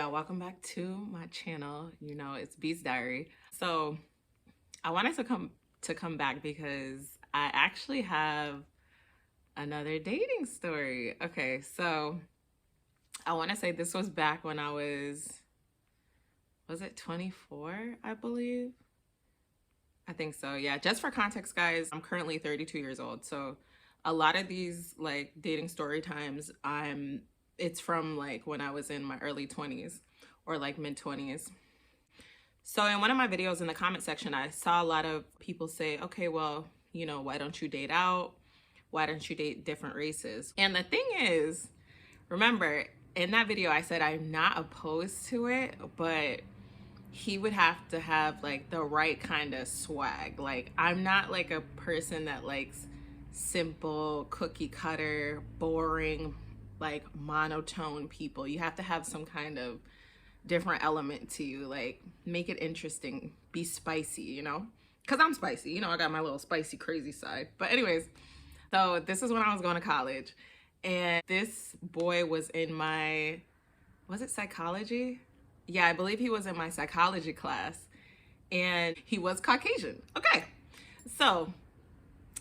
y'all, welcome back to my channel. You know, it's BeezDiary. So I wanted to come back because I actually have another dating story. Okay, so I want to say this was back when I was it 24, I believe? I think so. Yeah, just for context, guys, I'm currently 32 years old. So a lot of these like dating story times, it's from like when I was in my early 20s or like mid 20s. So in one of my videos in the comment section, I saw a lot of people say, okay, well, you know, why don't you date out? Why don't you date different races? And the thing is, remember, in that video, I said I'm not opposed to it, but he would have to have like the right kind of swag. Like, I'm not like a person that likes simple, cookie cutter, boring, like monotone people. You have to have some kind of different element to you, like make it interesting, be spicy, you know, because I'm spicy, you know, I got my little spicy crazy side. But anyways, so this is when I was going to college, and this boy was in my, was it psychology? Yeah, I believe he was in my psychology class, and he was Caucasian. Okay, so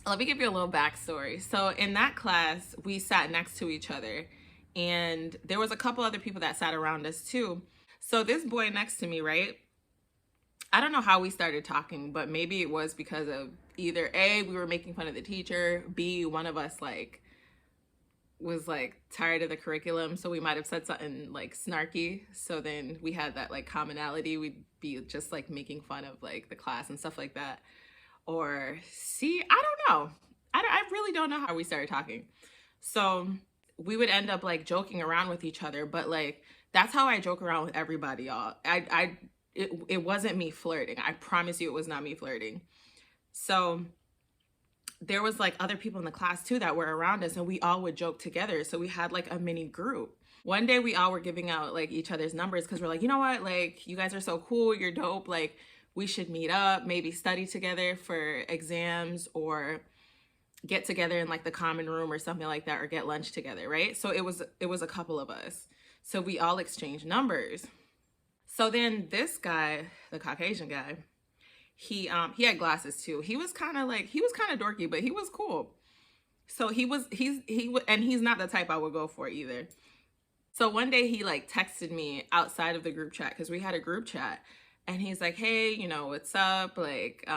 let me give you a little backstory. So in that class, we sat next to each other, and there was a couple other people that sat around us too. So this boy next to me, right? I don't know how we started talking, but maybe it was because of either A, we were making fun of the teacher, B, one of us like was like tired of the curriculum, so we might have said something like snarky. So then we had that like commonality. We'd be just like making fun of like the class and stuff like that. Or C, I don't know. I really don't know how we started talking. So we would end up like joking around with each other, but like that's how I joke around with everybody, y'all. It wasn't me flirting. I promise you it was not me flirting. So there was like other people in the class too that were around us, and we all would joke together. So we had like a mini group. One day we all were giving out like each other's numbers because we're like, you know what? Like, you guys are so cool. You're dope. Like, we should meet up, maybe study together for exams or get together in like the common room or something like that, or get lunch together, right? So it was a couple of us. So we all exchanged numbers. So then this guy, the Caucasian guy, he had glasses too. He was kind of dorky, but he was cool. So he's not the type I would go for either. So one day he like texted me outside of the group chat, because we had a group chat, and he's like, hey, you know, what's up? Like,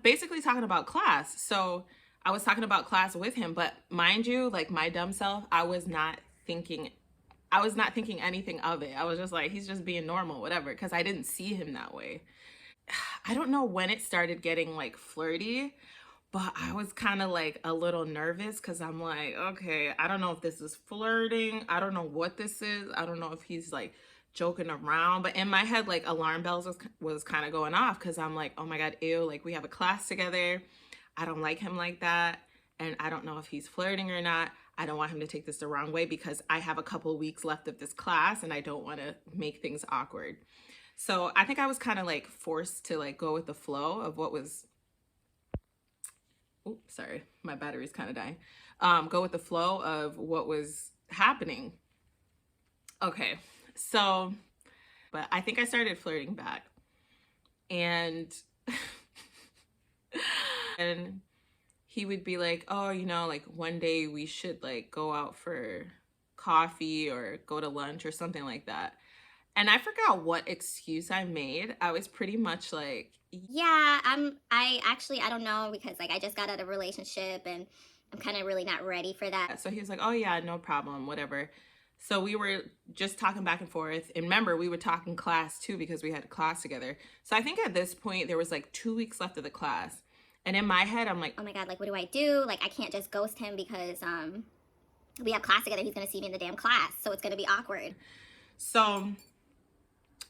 basically talking about class. So I was talking about class with him, but mind you, like my dumb self, I was not thinking anything of it. I was just like, he's just being normal, whatever, because I didn't see him that way. I don't know when it started getting like flirty, but I was kind of like a little nervous because I'm like, okay, I don't know if this is flirting. I don't know what this is. I don't know if he's like joking around. But in my head, like alarm bells was kind of going off, because I'm like, oh my God, ew, like we have a class together. I don't like him like that. And I don't know if he's flirting or not. I don't want him to take this the wrong way, because I have a couple weeks left of this class and I don't want to make things awkward. So I think I was kind of like forced to like go with the flow of what was, oh, sorry, my battery's kind of dying. Go with the flow of what was happening. Okay, so, but I think I started flirting back, and and he would be like, oh, you know, like one day we should like go out for coffee or go to lunch or something like that. And I forgot what excuse I made. I was pretty much like, Yeah, I don't know, because like I just got out of a relationship and I'm kind of really not ready for that. so he was like, oh yeah, no problem, whatever. So we were just talking back and forth. And remember, we were talking class too, because we had a class together. So I think at this point there was like 2 weeks left of the class. And in my head, I'm like, Oh my God, like what do I do? Like I can't just ghost him because we have class together. He's going to see me in the damn class. So it's going to be awkward. so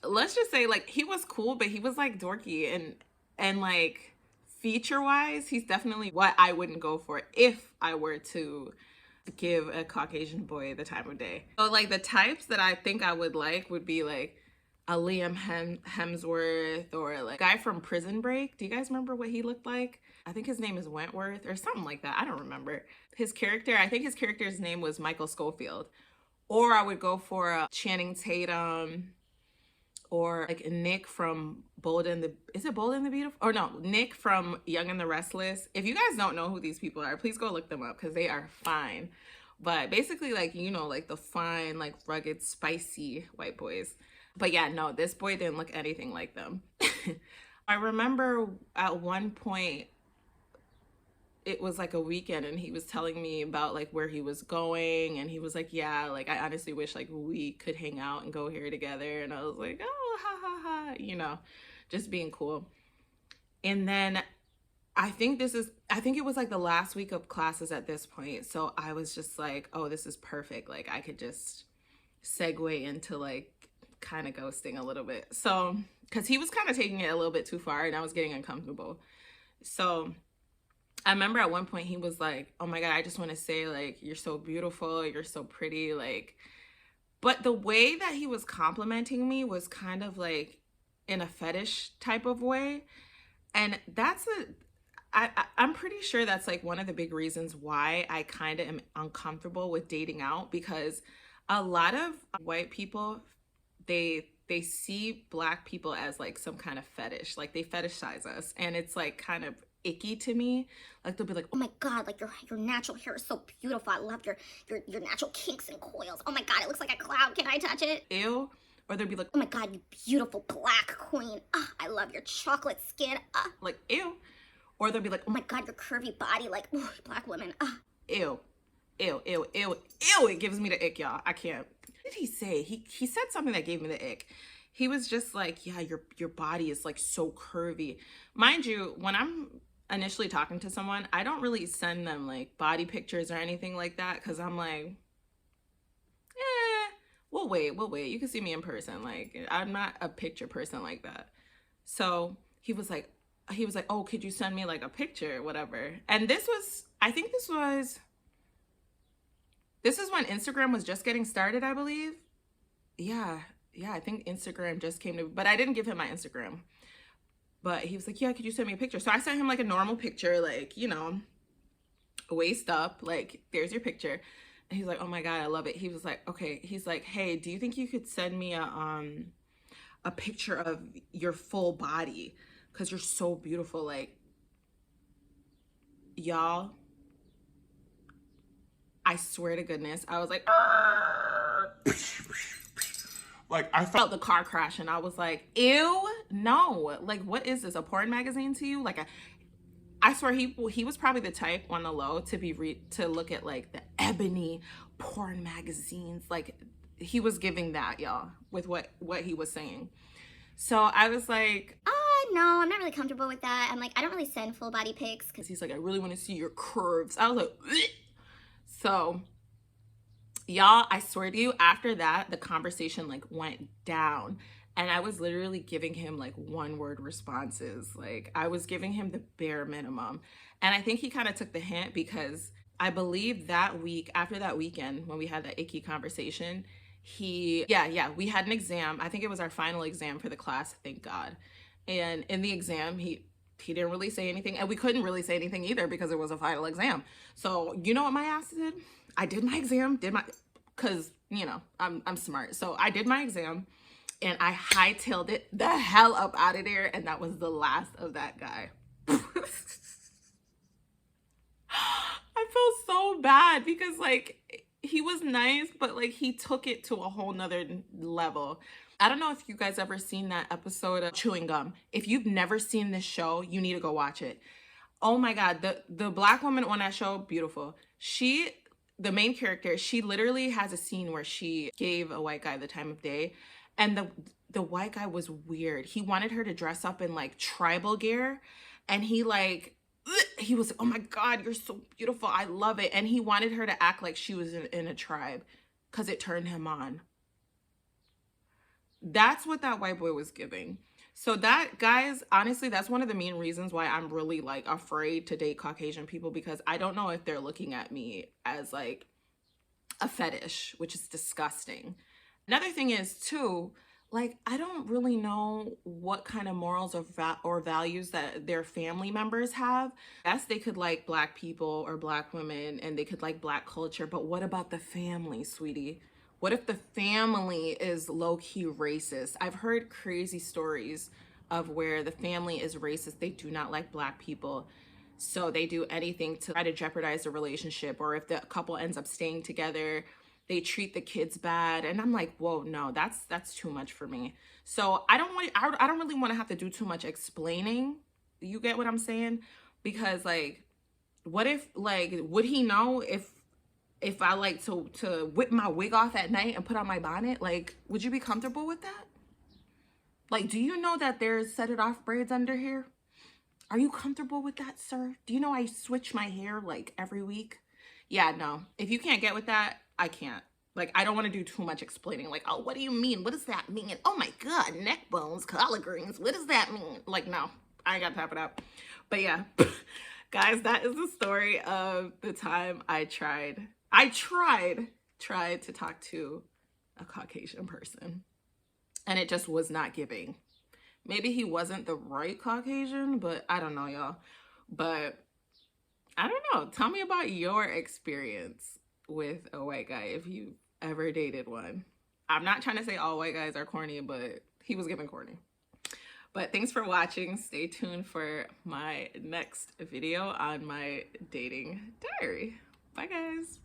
let's just say like he was cool, but he was like dorky, and like feature wise, he's definitely what I wouldn't go for if I were to give a Caucasian boy the time of day. So like the types that I think I would like would be like a Liam Hemsworth, or like a guy from Prison Break. Do you guys remember what he looked like? I think his name is Wentworth or something like that. I don't remember. I think his character's name was Michael Schofield. Or I would go for a Channing Tatum, or like Nick from Bold and the, is it Bold and the Beautiful? Or no, Nick from Young and the Restless. If you guys don't know who these people are, please go look them up because they are fine. But basically, like, you know, like the fine, like rugged, spicy white boys. But yeah, no, this boy didn't look anything like them. I remember at one point it was like a weekend and he was telling me about like where he was going, and he was like, yeah, like I honestly wish like we could hang out and go here together. And I was like, oh, ha ha ha, you know, just being cool. And then I think it was like the last week of classes at this point, so I was just like, oh, this is perfect, like I could just segue into like kind of ghosting a little bit. So because he was kind of taking it a little bit too far and I was getting uncomfortable. So I remember at one point he was like, oh my God, I just want to say, like, you're so beautiful, you're so pretty, like, but the way that he was complimenting me was kind of like in a fetish type of way. And that's I'm pretty sure that's like one of the big reasons why I kind of am uncomfortable with dating out, because a lot of white people, they see black people as like some kind of fetish, like they fetishize us, and it's like kind of icky to me. Like they'll be like, Oh my God, like your natural hair is so beautiful. I love your natural kinks and coils. Oh my God, it looks like a cloud. Can I touch it? ew. Or they'll be like, Oh my God, you beautiful black queen. Ah, I love your chocolate skin. Ah, like ew. Or they'll be like, oh my God, your curvy body. Like, ooh, black women. Ah. ew, ew, ew, ew, ew. It gives me the ick, y'all. I can't. What did he say? He said something that gave me the ick. He was just like, yeah, your body is like so curvy. Mind you, when I'm initially talking to someone, I don't really send them like body pictures or anything like that, because I'm like, we'll wait. You can see me in person. Like, I'm not a picture person like that. So he was like, oh, could you send me like a picture, whatever. And this was, I think this is when Instagram was just getting started, I believe. Yeah, I think Instagram just came to, but I didn't give him my Instagram. But he was like, yeah, could you send me a picture? So I sent him like a normal picture, like, you know, waist up, like, there's your picture. And he's like, oh my God, I love it. He was like, okay. He's like, hey, do you think you could send me a picture of your full body? Because you're so beautiful. Like, y'all, I swear to goodness, I was like, like I felt the car crash, and I was like, ew, no. Like, what is this? A porn magazine to you? Like, I swear he was probably the type on the low to be to look at like the ebony porn magazines. Like, he was giving that, y'all, with what he was saying. So I was like, No, I'm not really comfortable with that. I'm like, I don't really send full body pics. because he's like, I really want to see your curves. I was like, ugh. So y'all, I swear to you, after that, the conversation like went down. And I was literally giving him like one word responses. Like, I was giving him the bare minimum. And I think he kind of took the hint, because I believe that week, after that weekend, when we had that icky conversation, we had an exam. I think it was our final exam for the class, thank God. And in the exam, he didn't really say anything. And we couldn't really say anything either because it was a final exam. So you know what my ass did? I did my exam, because, you know, I'm smart. So I did my exam, and I hightailed it the hell up out of there, and that was the last of that guy. I felt so bad because, like, he was nice, but, like, he took it to a whole nother level. I don't know if you guys ever seen that episode of Chewing Gum. If you've never seen this show, you need to go watch it. Oh my God, the black woman on that show, beautiful. The main character, she literally has a scene where she gave a white guy the time of day, and the white guy was weird. He wanted her to dress up in like tribal gear, and he was like, oh my God, you're so beautiful, I love it. And he wanted her to act like she was in a tribe because it turned him on. That's what that white boy was giving. So that, guys, honestly, that's one of the main reasons why I'm really like afraid to date Caucasian people, because I don't know if they're looking at me as like a fetish, which is disgusting. Another thing is too, like, I don't really know what kind of morals or values that their family members have. Yes, they could like black people or black women, and they could like black culture, but what about the family, sweetie? What if the family is low-key racist? I've heard crazy stories of where the family is racist. They do not like black people. So they do anything to try to jeopardize the relationship. Or if the couple ends up staying together, they treat the kids bad. And I'm like, whoa, no, that's too much for me. So I don't really want to have to do too much explaining. You get what I'm saying? Because like, what if, like, would he know if I like to whip my wig off at night and put on my bonnet? Like, would you be comfortable with that? Like, do you know that there's set it off braids under here? Are you comfortable with that, sir? Do you know I switch my hair like every week? Yeah, no. If you can't get with that, I can't. Like, I don't want to do too much explaining. Like, oh, what do you mean? What does that mean? Oh my God, neck bones, collard greens. What does that mean? Like, no, I ain't got to tap it up. But yeah, guys, that is the story of the time I tried to talk to a Caucasian person, and it just was not giving. Maybe he wasn't the right Caucasian, but I don't know, y'all. But I don't know. Tell me about your experience with a white guy if you ever dated one. I'm not trying to say all white guys are corny, but he was giving corny. But thanks for watching. Stay tuned for my next video on my dating diary. Bye, guys.